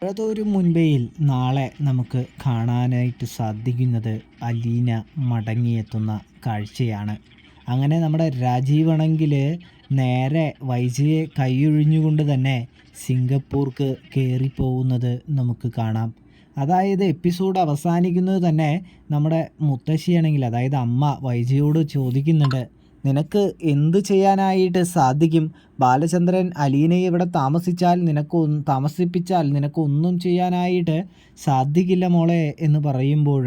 അതൊരു മുൻപേയിൽ നാളെ നമുക്ക് കാണാനായിട്ട് സാധിക്കുന്നത് അലീന മടങ്ങിയെത്തുന്ന കാഴ്ചയാണ്. അങ്ങനെ നമ്മുടെ രാജീവാണെങ്കിൽ നേരെ വൈജയെ കൈയൊഴിഞ്ഞുകൊണ്ട് തന്നെ സിംഗപ്പൂർക്ക് കയറിപ്പോകുന്നത് നമുക്ക് കാണാം. അതായത് എപ്പിസോഡ് അവസാനിക്കുന്നത് തന്നെ നമ്മുടെ മുത്തശ്ശിയാണെങ്കിൽ, അതായത് അമ്മ വൈജയോട് ചോദിക്കുന്നുണ്ട്, നിനക്ക് എന്ത് ചെയ്യാനായിട്ട് സാധിക്കും? ബാലചന്ദ്രൻ അലീനയെ ഇവിടെ താമസിപ്പിച്ചാൽ നിനക്കൊന്നും ചെയ്യാനായിട്ട് സാധിക്കില്ല മോളെ എന്ന് പറയുമ്പോൾ,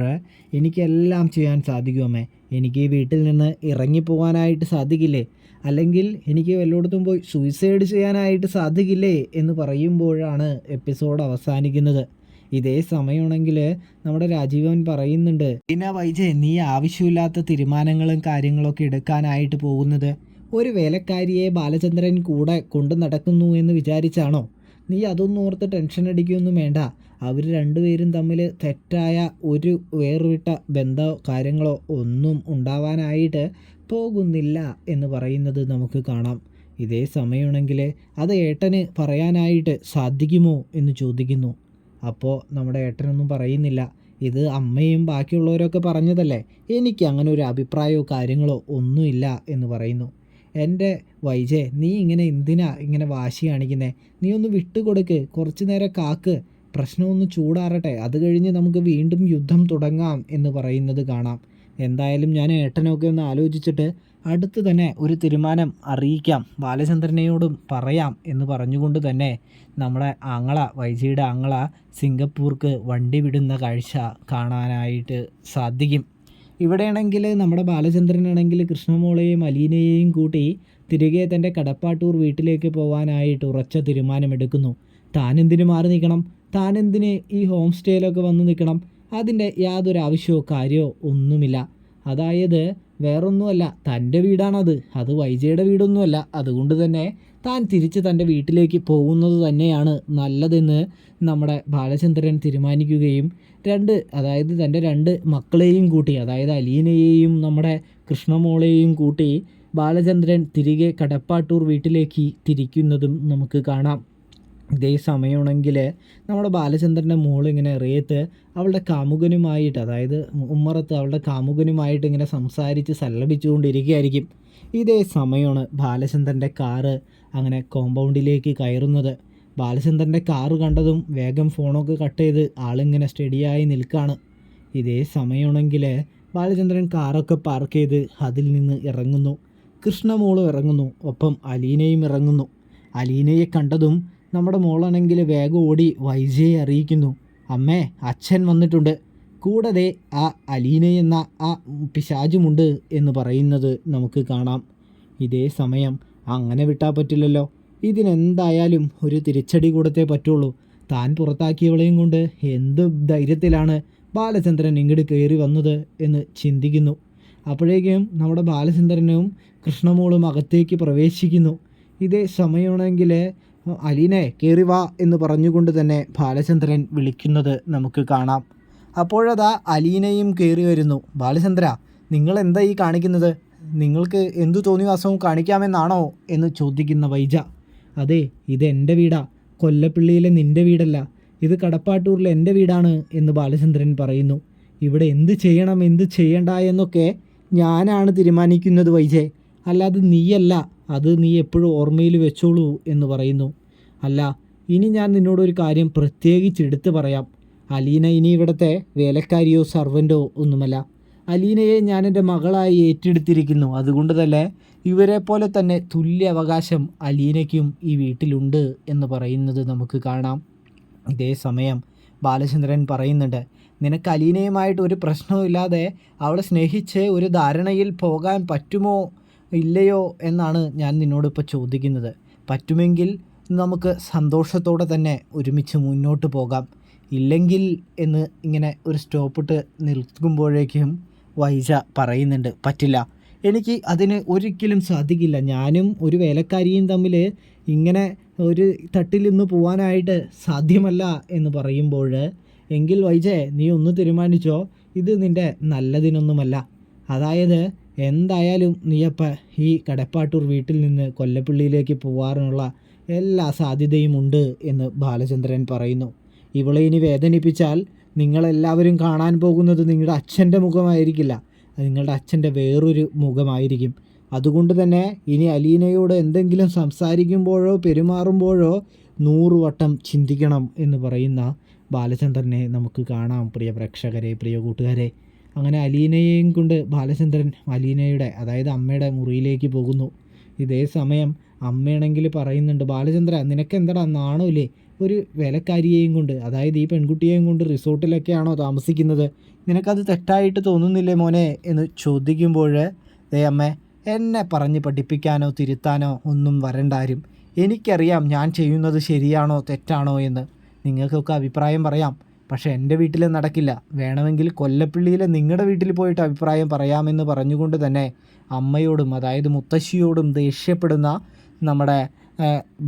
എനിക്കെല്ലാം ചെയ്യാൻ സാധിക്കുമേ. എനിക്ക് ഈ വീട്ടിൽ നിന്ന് ഇറങ്ങിപ്പോകാനായിട്ട് സാധിക്കില്ലേ? അല്ലെങ്കിൽ എനിക്ക് വല്ലയിടത്തും പോയി സൂയിസൈഡ് ചെയ്യാനായിട്ട് സാധിക്കില്ലേ എന്ന് പറയുമ്പോഴാണ് എപ്പിസോഡ് അവസാനിക്കുന്നത്. ഇതേ സമയമാണെങ്കിൽ നമ്മുടെ രാജീവൻ പറയുന്നുണ്ട്, പിന്നെ വൈജയ്, നീ ആവശ്യമില്ലാത്ത തീരുമാനങ്ങളും കാര്യങ്ങളൊക്കെ എടുക്കാനായിട്ട് പോകുന്നത് ഒരു വേലക്കാരിയെ ബാലചന്ദ്രൻ കൂടെ കൊണ്ടു നടക്കുന്നു എന്ന് വിചാരിച്ചാണോ? നീ അതൊന്നും ഓർത്ത് ടെൻഷൻ അടിക്കുകയൊന്നും വേണ്ട. അവർ രണ്ടുപേരും തമ്മിൽ തെറ്റായ ഒരു വേർവിട്ട ബന്ധമോ കാര്യങ്ങളോ ഒന്നും ഉണ്ടാവാനായിട്ട് പോകുന്നില്ല എന്ന് പറയുന്നത് നമുക്ക് കാണാം. ഇതേ സമയമാണെങ്കിൽ അത് ഏട്ടന് പറയാനായിട്ട് സാധിക്കുമോ എന്ന് ചോദിക്കുന്നു. അപ്പോൾ നമ്മുടെ ഏട്ടനൊന്നും പറയുന്നില്ല. ഇത് അമ്മയും ബാക്കിയുള്ളവരൊക്കെ പറഞ്ഞതല്ലേ, എനിക്ക് അങ്ങനെ ഒരു അഭിപ്രായമോ കാര്യങ്ങളോ ഒന്നുമില്ല എന്ന് പറയുന്നു. എൻ്റെ വൈജയ്, നീ ഇങ്ങനെ എന്തിനാ ഇങ്ങനെ വാശി കാണിക്കുന്നേ? നീ ഒന്ന് വിട്ടുകൊടുക്ക്, കുറച്ച് നേരം കാക്ക്, പ്രശ്നമൊന്ന് ചൂടാറട്ടെ, അത് കഴിഞ്ഞ് നമുക്ക് വീണ്ടും യുദ്ധം തുടങ്ങാം എന്ന് പറയുന്നത് കാണാം. എന്തായാലും ഞാൻ ഏട്ടനൊക്കെ ഒന്ന് ആലോചിച്ചിട്ട് അടുത്ത് തന്നെ ഒരു തീരുമാനം അറിയിക്കാം, ബാലചന്ദ്രനയോടും പറയാം എന്ന് പറഞ്ഞുകൊണ്ട് തന്നെ നമ്മുടെ വൈജയുടെ ആങ്ങള സിംഗപ്പൂർക്ക് വണ്ടി വിടുന്ന കാഴ്ച കാണാനായിട്ട് സാധിക്കും. ഇവിടെയാണെങ്കിൽ നമ്മുടെ ബാലചന്ദ്രനാണെങ്കിൽ കൃഷ്ണമോളെയും അലീനയെയും കൂട്ടി തിരികെ തൻ്റെ കടപ്പാട്ടൂർ വീട്ടിലേക്ക് പോകാനായിട്ട് ഉറച്ച തീരുമാനമെടുക്കുന്നു. താനെന്തിന് മാറി നിൽക്കണം? താനെന്തിന് ഈ ഹോം സ്റ്റേയിലൊക്കെ വന്ന് നിൽക്കണം? അതിൻ്റെ യാതൊരു ആവശ്യമോ കാര്യമോ ഒന്നുമില്ല. അതായത് വേറൊന്നുമല്ല, തൻ്റെ വീടാണത്, അത് വൈജയുടെ വീടൊന്നുമല്ല. അതുകൊണ്ട് തന്നെ താൻ തിരിച്ച് തൻ്റെ വീട്ടിലേക്ക് പോകുന്നത് തന്നെയാണ് നല്ലതെന്ന് നമ്മുടെ ബാലചന്ദ്രൻ തീരുമാനിക്കുകയും അതായത് തൻ്റെ രണ്ട് മക്കളെയും കൂട്ടി, അതായത് അലീനയെയും നമ്മുടെ കൃഷ്ണമോളെയും കൂട്ടി ബാലചന്ദ്രൻ തിരികെ കടപ്പാട്ടൂർ വീട്ടിലേക്ക് തിരിക്കുന്നതും നമുക്ക് കാണാം. ഇതേ സമയമാണെങ്കിൽ നമ്മുടെ ബാലചന്ദ്രൻ്റെ മോളിങ്ങനെ ഇറയത്ത് അവളുടെ കാമുകനുമായിട്ട്, അതായത് ഉമ്മറത്ത് അവളുടെ കാമുകനുമായിട്ട് ഇങ്ങനെ സംസാരിച്ച് സല്ലപിച്ചുകൊണ്ടിരിക്കുകയായിരിക്കും. ഇതേ സമയമാണ് ബാലചന്ദ്രൻ്റെ കാറ് അങ്ങനെ കോമ്പൗണ്ടിലേക്ക് കയറുന്നത്. ബാലചന്ദ്രൻ്റെ കാറ് കണ്ടതും വേഗം ഫോണൊക്കെ കട്ട് ചെയ്ത് ആളിങ്ങനെ സ്റ്റഡിയായി നിൽക്കുകയാണ്. ഇതേ സമയമാണെങ്കിൽ ബാലചന്ദ്രൻ കാറൊക്കെ പാർക്ക് ചെയ്ത് അതിൽ നിന്ന് ഇറങ്ങുന്നു. കൃഷ്ണമോളും ഇറങ്ങുന്നു, ഒപ്പം അലീനയും ഇറങ്ങുന്നു. അലീനയെ കണ്ടതും നമ്മുടെ മോളാണെങ്കിൽ വേഗം ഓടി വൈജയെ അറിയിക്കുന്നു, അമ്മേ, അച്ഛൻ വന്നിട്ടുണ്ട്, കൂടാതെ ആ അലീന എന്ന ആ പിശാചുമുണ്ട് എന്ന് പറയുന്നത് നമുക്ക് കാണാം. ഇതേ സമയം അങ്ങനെ വിട്ടാൽ പറ്റില്ലല്ലോ, ഇതിനെന്തായാലും ഒരു തിരിച്ചടി കൊടുത്തേ പറ്റുള്ളൂ. താൻ പുറത്താക്കിയവളെയും കൊണ്ട് എന്ത് ധൈര്യത്തിലാണ് ബാലചന്ദ്രൻ ഇങ്ങോട്ട് കയറി വന്നത് എന്ന് ചിന്തിക്കുന്നു. അപ്പോഴേക്കും നമ്മുടെ ബാലചന്ദ്രനും കൃഷ്ണമോളും അകത്തേക്ക് പ്രവേശിക്കുന്നു. ഇതേ സമയമാണെങ്കിൽ അലീനെ കയറി വാ എന്ന് പറഞ്ഞുകൊണ്ട് തന്നെ ബാലചന്ദ്രൻ വിളിക്കുന്നത് നമുക്ക് കാണാം. അപ്പോഴതാ അലീനയും കയറി വരുന്നു. ബാലചന്ദ്ര, നിങ്ങൾ എന്താ ഈ കാണിക്കുന്നത്? നിങ്ങൾക്ക് എന്തു തോന്നിവാസവും കാണിക്കാമെന്നാണോ എന്ന് ചോദിക്കുന്ന വൈജ. അതെ, ഇത് എൻ്റെ വീടാ, കൊല്ലപ്പള്ളിയിലെ നിൻ്റെ വീടല്ല, ഇത് കടപ്പാട്ടൂരിലെ എൻ്റെ വീടാണ് എന്ന് ബാലചന്ദ്രൻ പറയുന്നു. ഇവിടെ എന്ത് ചെയ്യണം എന്ത് ചെയ്യണ്ട എന്നൊക്കെ ഞാനാണ് തീരുമാനിക്കുന്നത് വൈജയ്, അല്ലാതെ നീയല്ല, അത് നീ എപ്പോഴും ഓർമ്മയിൽ വെച്ചോളൂ എന്ന് പറയുന്നു. അല്ല, ഇനി ഞാൻ നിന്നോടൊരു കാര്യം പ്രത്യേകിച്ച് എടുത്തു പറയാം. അലീന ഇനി ഇവിടുത്തെ വേലക്കാരിയോ സർവൻ്റോ ഒന്നുമല്ല. അലീനയെ ഞാൻ എൻ്റെ മകളായി ഏറ്റെടുത്തിരിക്കുന്നു. അതുകൊണ്ട് തന്നെ ഇവരെ പോലെ തന്നെ തുല്യ അവകാശം അലീനയ്ക്കും ഈ വീട്ടിലുണ്ട് എന്ന് പറയുന്നത് നമുക്ക് കാണാം. ഇതേ സമയം ബാലചന്ദ്രൻ പറയുന്നുണ്ട്, നിനക്ക് അലീനയുമായിട്ട് ഒരു പ്രശ്നവുമില്ലാതെ അവളെ സ്നേഹിച്ച് ഒരു ധാരണയിൽ പോകാൻ പറ്റുമോ ഇല്ലയോ എന്നാണ് ഞാൻ നിന്നോടിപ്പോൾ ചോദിക്കുന്നത്. പറ്റുമെങ്കിൽ നമുക്ക് സന്തോഷത്തോടെ തന്നെ ഒരുമിച്ച് മുന്നോട്ട് പോകാം, ഇല്ലെങ്കിൽ എന്ന് ഇങ്ങനെ ഒരു സ്റ്റോപ്പിട്ട് നിൽക്കുമ്പോഴേക്കും വൈജ പറയുന്നുണ്ട്, പറ്റില്ല, എനിക്ക് അതിന് ഒരിക്കലും സാധിക്കില്ല. ഞാനും ഒരു വേലക്കാരിയും തമ്മിൽ ഇങ്ങനെ ഒരു തട്ടിൽ നിന്ന് പോകാനായിട്ട് സാധ്യമല്ല എന്ന് പറയുമ്പോൾ, എങ്കിൽ വൈജയ് നീ ഒന്ന് തീരുമാനിച്ചോ, ഇത് നിൻ്റെ നല്ലതിനൊന്നുമല്ല. അതായത് എന്തായാലും നീയപ്പം ഈ കടപ്പാട്ടൂർ വീട്ടിൽ നിന്ന് കൊല്ലപ്പള്ളിയിലേക്ക് പോകാനുള്ള എല്ലാ സാധ്യതയും ഉണ്ട് എന്ന് ബാലചന്ദ്രൻ പറയുന്നു. ഇവളെ ഇനി വേദനിപ്പിച്ചാൽ നിങ്ങളെല്ലാവരും കാണാൻ പോകുന്നത് നിങ്ങളുടെ അച്ഛൻ്റെ മുഖമായിരിക്കില്ല, അത് നിങ്ങളുടെ അച്ഛൻ്റെ വേറൊരു മുഖമായിരിക്കും. അതുകൊണ്ട് തന്നെ ഇനി അലീനയോട് എന്തെങ്കിലും സംസാരിക്കുമ്പോഴോ പെരുമാറുമ്പോഴോ 100 വട്ടം ചിന്തിക്കണം എന്ന് പറയുന്ന ബാലചന്ദ്രനെ നമുക്ക് കാണാം. പ്രിയ പ്രേക്ഷകരെ, പ്രിയ കൂട്ടുകാരെ, അങ്ങനെ അലീനയെയും കൊണ്ട് ബാലചന്ദ്രൻ അലീനയുടെ, അതായത് അമ്മയുടെ മുറിയിലേക്ക് പോകുന്നു. ഇതേ സമയം അമ്മയാണെങ്കിൽ പറയുന്നുണ്ട്, ബാലചന്ദ്ര നിനക്കെന്താടാ നാണമില്ലേ, ഒരു വേലക്കാരിയെയും കൊണ്ട്, അതായത് ഈ പെൺകുട്ടിയെയും കൊണ്ട് റിസോർട്ടിലൊക്കെയാണോ താമസിക്കുന്നത്, നിനക്കത് തെറ്റായിട്ട് തോന്നുന്നില്ലേ മോനെ എന്ന് ചോദിക്കുമ്പോൾ, അമ്മേ എന്നെ പറഞ്ഞ് പഠിപ്പിക്കാനോ തിരുത്താനോ ഒന്നും വരണ്ടാരും, എനിക്കറിയാം ഞാൻ ചെയ്യുന്നത് ശരിയാണോ തെറ്റാണോ എന്ന്. നിങ്ങൾക്കൊക്കെ അഭിപ്രായം പറയാം, പക്ഷേ എൻ്റെ വീട്ടിൽ നടക്കില്ല. വേണമെങ്കിൽ കൊല്ലപ്പള്ളിയിലെ നിങ്ങളുടെ വീട്ടിൽ പോയിട്ട് അഭിപ്രായം പറയാമെന്ന് പറഞ്ഞുകൊണ്ട് തന്നെ അമ്മയോടും, അതായത് മുത്തശ്ശിയോടും ദേഷ്യപ്പെടുന്ന നമ്മുടെ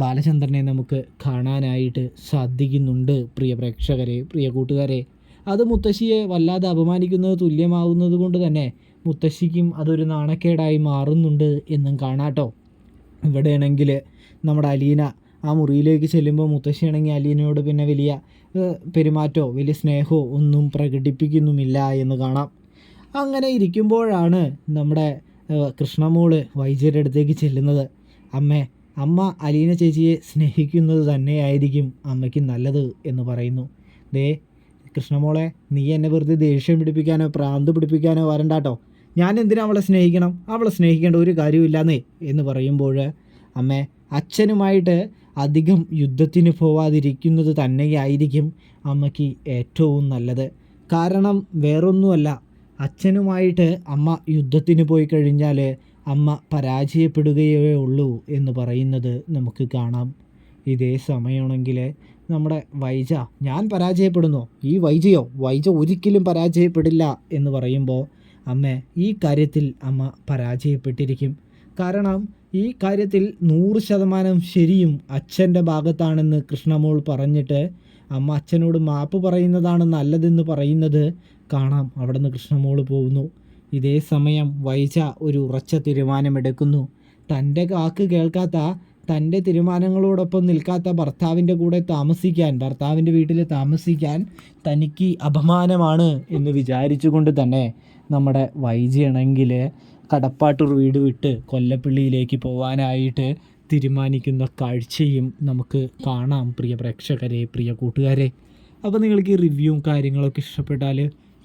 ബാലചന്ദ്രനെ നമുക്ക് കാണാനായിട്ട് സാധിക്കുന്നുണ്ട്. പ്രിയ പ്രേക്ഷകരെ, പ്രിയ കൂട്ടുകാരെ, അത് മുത്തശ്ശിയെ വല്ലാതെ അപമാനിക്കുന്നത് തുല്യമാവുന്നത് കൊണ്ട് തന്നെ മുത്തശ്ശിക്കും അതൊരു നാണക്കേടായി മാറുന്നുണ്ട് എന്നും കാണാട്ടോ. ഇവിടെയാണെങ്കിൽ നമ്മുടെ അലീന ആ മുറിയിലേക്ക് ചെല്ലുമ്പോൾ മുത്തശ്ശിയാണെങ്കിൽ അലീനയോട് പിന്നെ വലിയ പെരുമാറ്റമോ വലിയ സ്നേഹമോ ഒന്നും പ്രകടിപ്പിക്കുന്നുമില്ല എന്ന് കാണാം. അങ്ങനെ ഇരിക്കുമ്പോഴാണ് നമ്മുടെ കൃഷ്ണമോള് വൈദ്യരുടെ അടുത്തേക്ക് ചെല്ലുന്നത്. അമ്മ അലീന ചേച്ചിയെ സ്നേഹിക്കുന്നത് തന്നെയായിരിക്കും അമ്മയ്ക്ക് നല്ലത് എന്ന് പറയുന്നു. ദേ കൃഷ്ണമോളെ, നീ എന്നെ വെറുതെ ദേഷ്യം പിടിപ്പിക്കാനോ പ്രാന്ത് പിടിപ്പിക്കാനോ വരണ്ടാട്ടോ. ഞാൻ എന്തിനാ അവളെ സ്നേഹിക്കണം, അവളെ സ്നേഹിക്കേണ്ട ഒരു കാര്യമില്ലാന്നേ എന്ന് പറയുമ്പോൾ, അച്ഛനുമായിട്ട് അധികം യുദ്ധത്തിന് പോവാതിരിക്കുന്നത് തന്നെയായിരിക്കും അമ്മയ്ക്ക് ഏറ്റവും നല്ലത്. കാരണം വേറൊന്നുമല്ല, അച്ഛനുമായിട്ട് അമ്മ യുദ്ധത്തിന് പോയി കഴിഞ്ഞാൽ അമ്മ പരാജയപ്പെടുകയേ ഉള്ളൂ എന്ന് പറയുന്നത് നമുക്ക് കാണാം. ഇതേ സമയമാണെങ്കിൽ നമ്മുടെ വൈജ, ഞാൻ പരാജയപ്പെടുന്നോ, ഈ വൈജ ഒരിക്കലും പരാജയപ്പെടില്ല എന്ന് പറയുമ്പോൾ, ഈ കാര്യത്തിൽ അമ്മ പരാജയപ്പെട്ടിരിക്കും. കാരണം ഈ കാര്യത്തിൽ 100% ശരിയും അച്ഛൻ്റെ ഭാഗത്താണെന്ന് കൃഷ്ണമോൾ പറഞ്ഞിട്ട് അമ്മ അച്ഛനോട് മാപ്പ് പറയുന്നതാണ് നല്ലതെന്ന് പറയുന്നത് കാണാം. അവിടെ നിന്ന് കൃഷ്ണമോൾ പോകുന്നു. ഇതേ സമയം വൈജ ഒരു ഉറച്ച തീരുമാനമെടുക്കുന്നു. തൻ്റെ വാക്ക് കേൾക്കാത്ത, തൻ്റെ തീരുമാനങ്ങളോടൊപ്പം നിൽക്കാത്ത ഭർത്താവിൻ്റെ കൂടെ താമസിക്കാൻ, ഭർത്താവിൻ്റെ വീട്ടിൽ താമസിക്കാൻ തനിക്ക് അപമാനമാണ് എന്ന് വിചാരിച്ചുകൊണ്ട് തന്നെ നമ്മുടെ വൈജയാണെങ്കിൽ കടപ്പാട്ടൂർ വീട് വിട്ട് കൊല്ലപ്പള്ളിയിലേക്ക് പോകാനായിട്ട് തീരുമാനിക്കുന്ന കാഴ്ചയും നമുക്ക് കാണാം. പ്രിയ പ്രേക്ഷകരെ, പ്രിയ കൂട്ടുകാരെ, അപ്പോൾ നിങ്ങൾക്ക് ഈ റിവ്യൂവും കാര്യങ്ങളൊക്കെ ഇഷ്ടപ്പെട്ടാൽ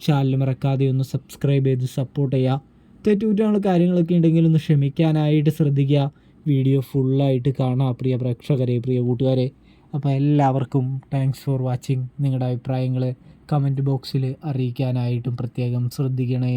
ചാനൽ മറക്കാതെ ഒന്ന് സബ്സ്ക്രൈബ് ചെയ്ത് സപ്പോർട്ട് ചെയ്യുക. തെറ്റുകുറ്റങ്ങൾ കാര്യങ്ങളൊക്കെ ഉണ്ടെങ്കിൽ ഒന്ന് ക്ഷമിക്കാനായിട്ട് ശ്രദ്ധിക്കുക. വീഡിയോ ഫുള്ളായിട്ട് കാണുക പ്രിയ പ്രേക്ഷകരെ, പ്രിയ കൂട്ടുകാരെ. അപ്പോൾ എല്ലാവർക്കും താങ്ക്സ് ഫോർ വാച്ചിങ്. നിങ്ങളുടെ അഭിപ്രായങ്ങൾ കമൻറ്റ് ബോക്സിൽ അറിയിക്കാനായിട്ടും പ്രത്യേകം ശ്രദ്ധിക്കണേ.